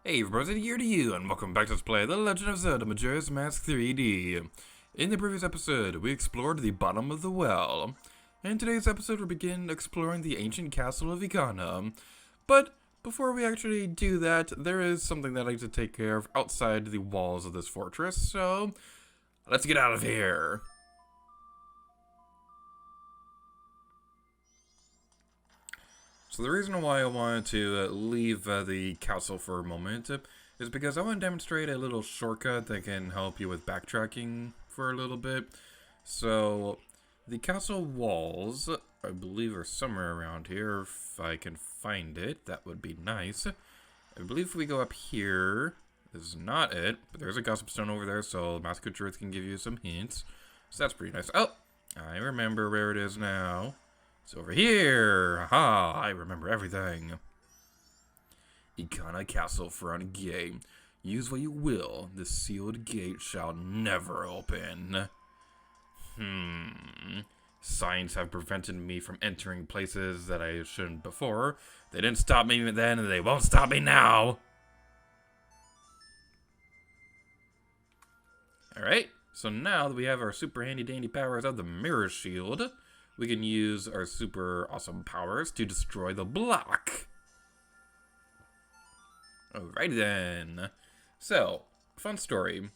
Hey everybody, here to you, and welcome back to Let's Play The Legend of Zelda Majora's Mask 3D. In the previous episode, we explored the bottom of the well. In today's episode, we begin exploring the ancient castle of Ikana. But before we actually do that, there is something that I like to take care of outside the walls of this fortress, so let's get out of here. So the reason why I wanted to leave the castle for a moment is because I want to demonstrate a little shortcut that can help you with backtracking for a little bit. So the castle walls, I believe, are somewhere around here. If I can find it, that would be nice. I believe if we go up here, this is not it, but there's a gossip stone over there, so Mask of Truth can give you some hints. So that's pretty nice. Oh, I remember where it is now. It's over here! Haha, I remember everything. Ikana Castle front gate. Use what you will, the sealed gate shall never open. Signs have prevented me from entering places that I shouldn't before. They didn't stop me then, and they won't stop me now! Alright, so now that we have our super handy dandy powers of the mirror shield, we can use our super awesome powers to destroy the block. Alright then. So, fun story.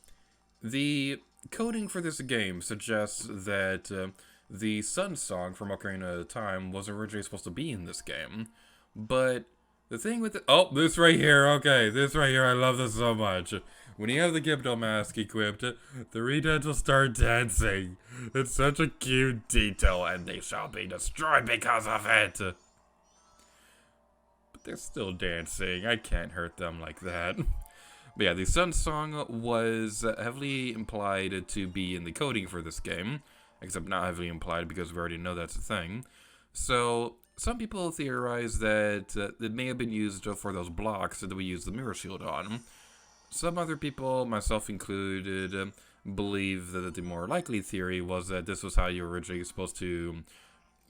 The coding for this game suggests that the Sun Song from Ocarina of Time was originally supposed to be in this game. But the thing with it... Oh, this right here. Okay, this right here. I love this so much. When you have the Gypto mask equipped, the redeads will start dancing. It's such a cute detail, and they shall be destroyed because of it. But they're still dancing. I can't hurt them like that. But yeah, the Sun Song was heavily implied to be in the coding for this game. Except not heavily implied because we already know that's a thing. So some people theorize that it may have been used for those blocks that we use the mirror shield on. Some other people, myself included, believe that the more likely theory was that this was how you were originally supposed to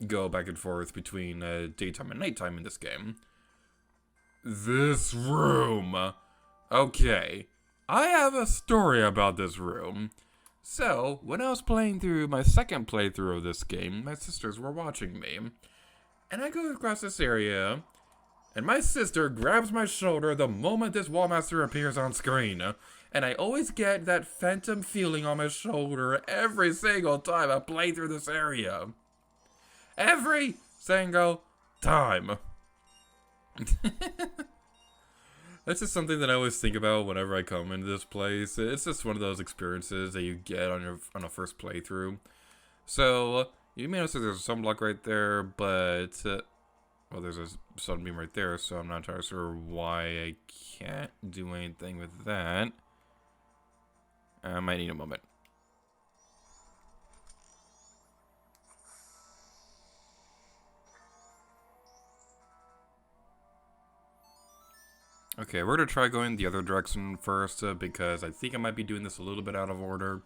go back and forth between daytime and nighttime in this game. This room. Okay, I have a story about this room. So, when I was playing through my second playthrough of this game, my sisters were watching me. And I go across this area, and my sister grabs my shoulder the moment this Wallmaster appears on screen. And I always get that phantom feeling on my shoulder every single time I play through this area. Every single time. That's just something that I always think about whenever I come into this place. It's just one of those experiences that you get on a first playthrough. So, you may notice that there's a sunblock right there, but... well, there's a sunbeam right there, so I'm not entirely sure why I can't do anything with that. I might need a moment. Okay, we're going to try going the other direction first, because I think I might be doing this a little bit out of order.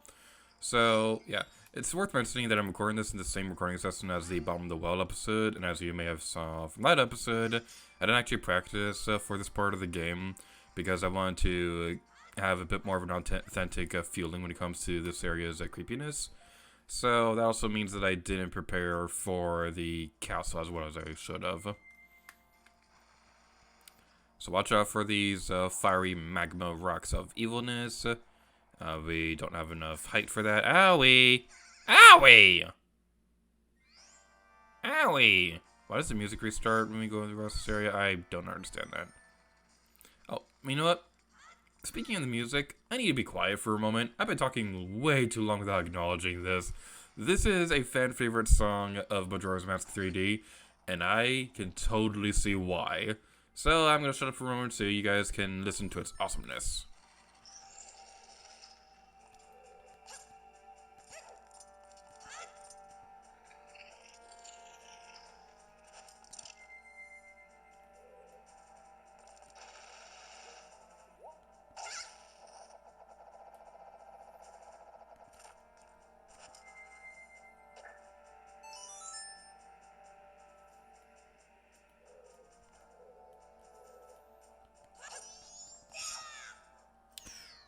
So, yeah, it's worth mentioning that I'm recording this in the same recording session as the Bottom of the Well episode, and as you may have saw from that episode, I didn't actually practice for this part of the game, because I wanted to have a bit more of an authentic feeling when it comes to this area's creepiness. So, that also means that I didn't prepare for the castle as well as I should have. So watch out for these fiery magma rocks of evilness. We don't have enough height for that. Owie! Owie! Owie! Why does the music restart when we go across this area? I don't understand that. Oh, you know what? Speaking of the music, I need to be quiet for a moment. I've been talking way too long without acknowledging this. This is a fan favorite song of Majora's Mask 3D, and I can totally see why. So I'm going to shut up for a moment so you guys can listen to its awesomeness.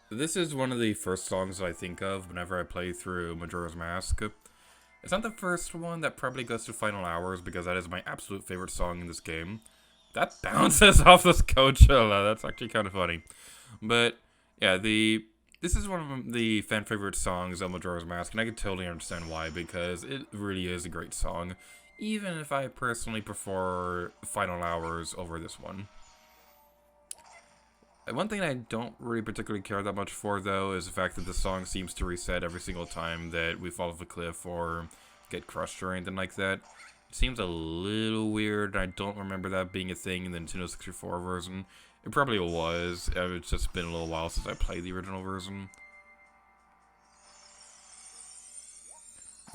This is one of the first songs I think of whenever I play through Majora's Mask. It's not the first one that probably goes to Final Hours because that is my absolute favorite song in this game. That bounces off this Coachella. That's actually kind of funny. But yeah, this is one of the fan favorite songs of Majora's Mask, and I can totally understand why because it really is a great song. Even if I personally prefer Final Hours over this one. One thing I don't really particularly care that much for, though, is the fact that the song seems to reset every single time that we fall off a cliff or get crushed or anything like that. It seems a little weird, and I don't remember that being a thing in the Nintendo 64 version. It probably was. It's just been a little while since I played the original version.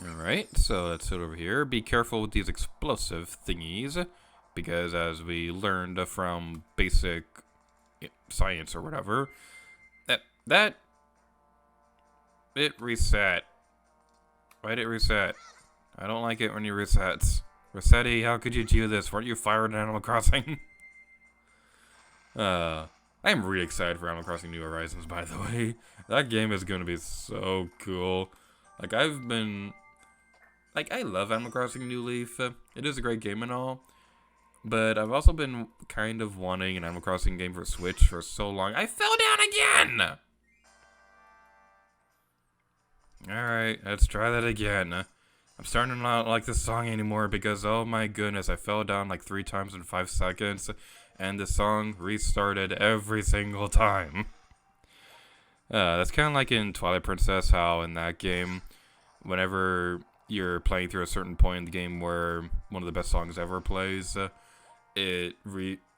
Alright, so let's head over here. Be careful with these explosive thingies, because as we learned from basic science or whatever, that it reset. Why'd it reset? I don't like it when you resets. Resetti, how could you do this? Weren't you fired in Animal Crossing? I am really excited for Animal Crossing New Horizons, by the way. That game is gonna be so cool. Like, I love Animal Crossing New Leaf. It is a great game and all. But I've also been kind of wanting an Animal Crossing game for Switch for so long. I fell down again! Alright, let's try that again. I'm starting to not like this song anymore because, oh my goodness, I fell down like 3 times in 5 seconds. And the song restarted every single time. That's kind of like in Twilight Princess, how in that game, whenever you're playing through a certain point in the game where one of the best songs ever plays, the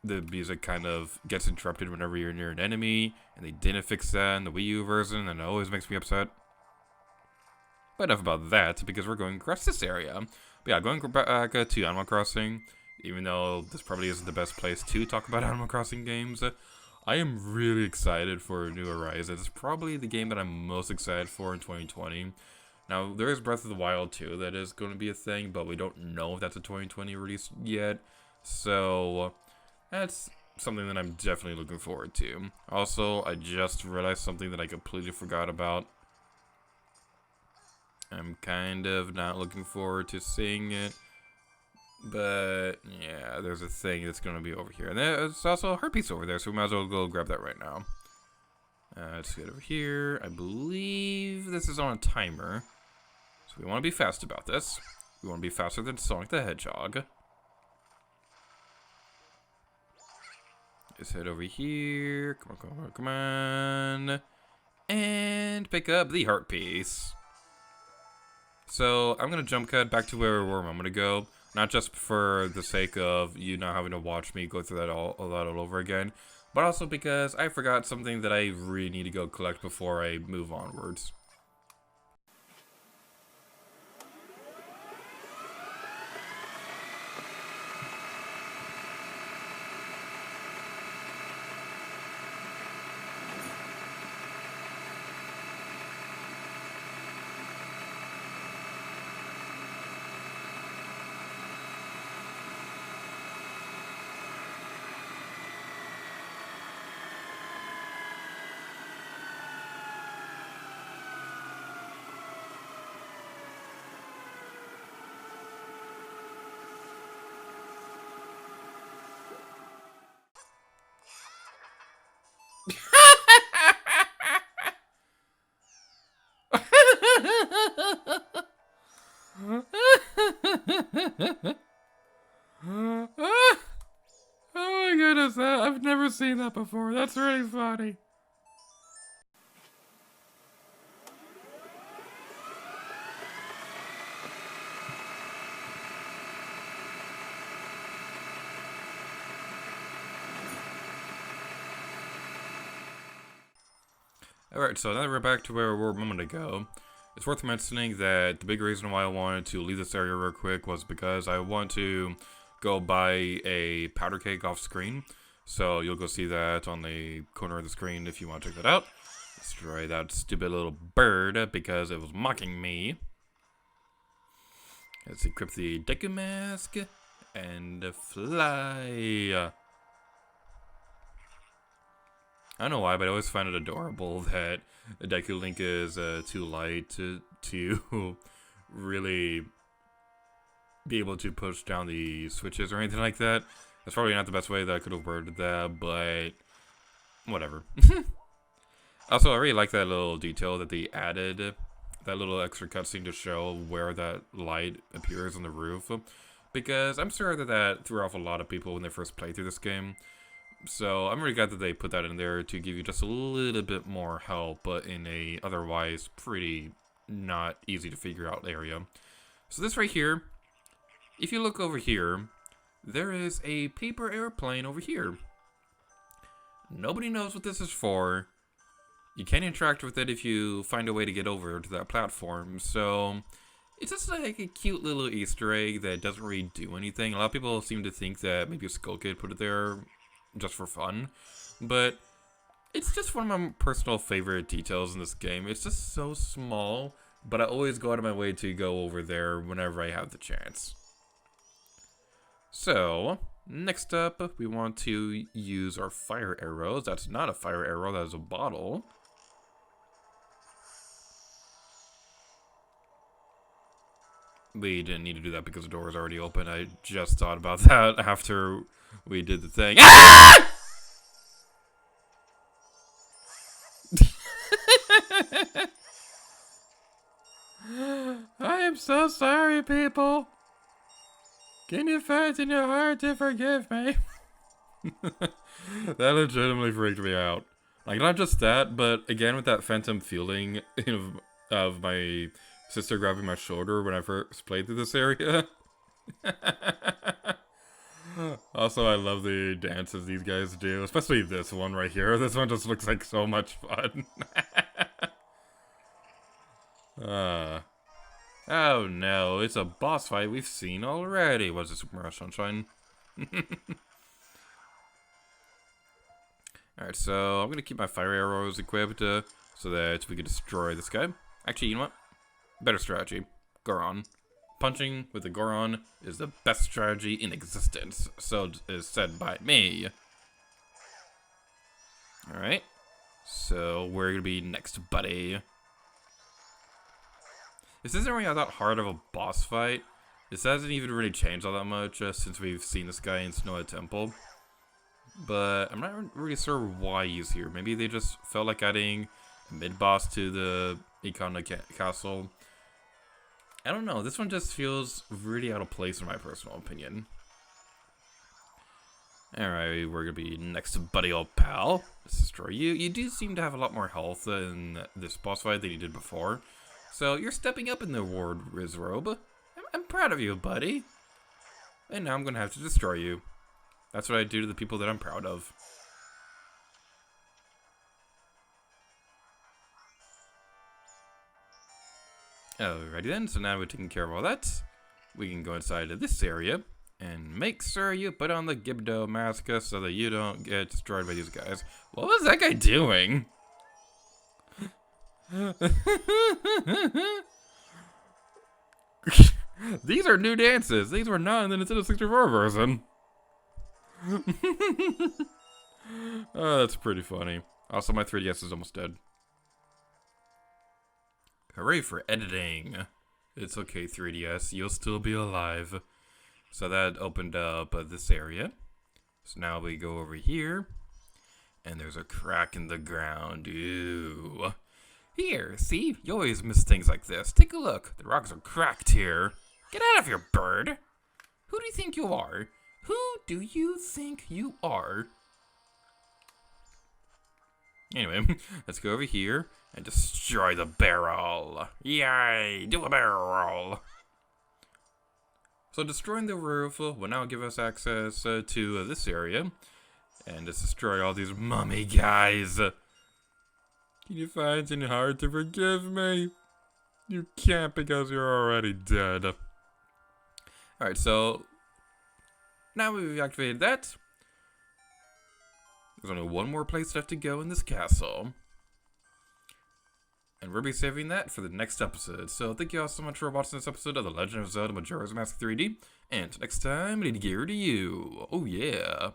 music kind of gets interrupted whenever you're near an enemy, and they didn't fix that in the Wii U version, and it always makes me upset. But enough about that, because we're going across this area. But yeah, going back to Animal Crossing, even though this probably isn't the best place to talk about Animal Crossing games, I am really excited for New Horizons. It's probably the game that I'm most excited for in 2020. Now, there is Breath of the Wild 2 that is going to be a thing, but we don't know if that's a 2020 release yet. So, that's something that I'm definitely looking forward to. Also, I just realized something that I completely forgot about. I'm kind of not looking forward to seeing it. But, yeah, there's a thing that's going to be over here. And there's also a heart piece over there, so we might as well go grab that right now. Let's get over here. I believe this is on a timer. So we want to be fast about this. We want to be faster than Sonic the Hedgehog. Let's head over here. Come on, come on, come on. And pick up the heart piece. So I'm going to jump cut back to where we were a moment ago. Not just for the sake of you not having to watch me go through that all over again, but also because I forgot something that I really need to go collect before I move onwards. Oh my goodness, I've never seen that before. That's really funny. Alright, so now that we're back to where we were a moment ago, it's worth mentioning that the big reason why I wanted to leave this area real quick was because I want to go buy a powder cake off screen. So you'll go see that on the corner of the screen if you want to check that out. Destroy that stupid little bird because it was mocking me. Let's equip the Deku Mask and fly. I don't know why, but I always find it adorable that Deku Link is too light to really be able to push down the switches or anything like that. That's probably not the best way that I could have worded that, but whatever. Also, I really like that little detail that they added, that little extra cutscene to show where that light appears on the roof, because I'm sure that that threw off a lot of people when they first played through this game. So I'm really glad that they put that in there to give you just a little bit more help, but in a otherwise pretty not easy to figure out area. So this right here, if you look over here, there is a paper airplane over here. Nobody knows what this is for. You can interact with it if you find a way to get over to that platform. So it's just like a cute little Easter egg that doesn't really do anything. A lot of people seem to think that maybe a Skull Kid put it there just for fun, but it's just one of my personal favorite details in this game. It's just so small, but I always go out of my way to go over there whenever I have the chance. So next up, we want to use our fire arrows. That's not a fire arrow, that is a bottle. We didn't need to do that because the door was already open. I just thought about that after we did the thing. Ah! I am so sorry, people. Can you find in your heart to forgive me? That legitimately freaked me out. Like, not just that, but again with that phantom feeling of my sister grabbing my shoulder when I first played through this area. Also, I love the dances these guys do, especially this one right here. This one just looks like so much fun. Oh no, it's a boss fight we've seen already. What's this, Super Mario Sunshine? Alright, so I'm gonna keep my fire arrows equipped so that we can destroy this guy. Actually, you know what? Better strategy. Goron. Punching with the Goron is the best strategy in existence. So is said by me. Alright. So we're gonna be next, buddy. This isn't really that hard of a boss fight. This hasn't even really changed all that much since we've seen this guy in Snow Temple. But I'm not really sure why he's here. Maybe they just felt like adding a mid-boss to the Ikana Castle. I don't know. This one just feels really out of place in my personal opinion. Alright, we're gonna be next to buddy old pal. Let's destroy you. You do seem to have a lot more health in this boss fight than you did before. So you're stepping up in the award, Rizrobe. I'm proud of you, buddy. And now I'm gonna have to destroy you. That's what I do to the people that I'm proud of. Alrighty then, so now we're taking care of all that. We can go inside of this area and make sure you put on the Gibdo mask so that you don't get destroyed by these guys. What was that guy doing? These are new dances. These were not in the Nintendo 64 version. Oh, that's pretty funny. Also, my 3DS is almost dead. Hooray for editing. It's okay, 3DS. You'll still be alive. So that opened up this area. So now we go over here. And there's a crack in the ground. Ew. Here, see? You always miss things like this. Take a look. The rocks are cracked here. Get out of here, bird. Who do you think you are? Who do you think you are? Anyway, let's go over here and destroy the barrel. Yay! Do a barrel! So destroying the roof will now give us access to this area. And let's destroy all these mummy guys. Can you find it hard to forgive me? You can't because you're already dead. Alright, so now we've activated that. There's only one more place left to go in this castle. And we'll be saving that for the next episode. So thank you all so much for watching this episode of The Legend of Zelda Majora's Mask 3D. And until next time, I need to gear to you. Oh yeah.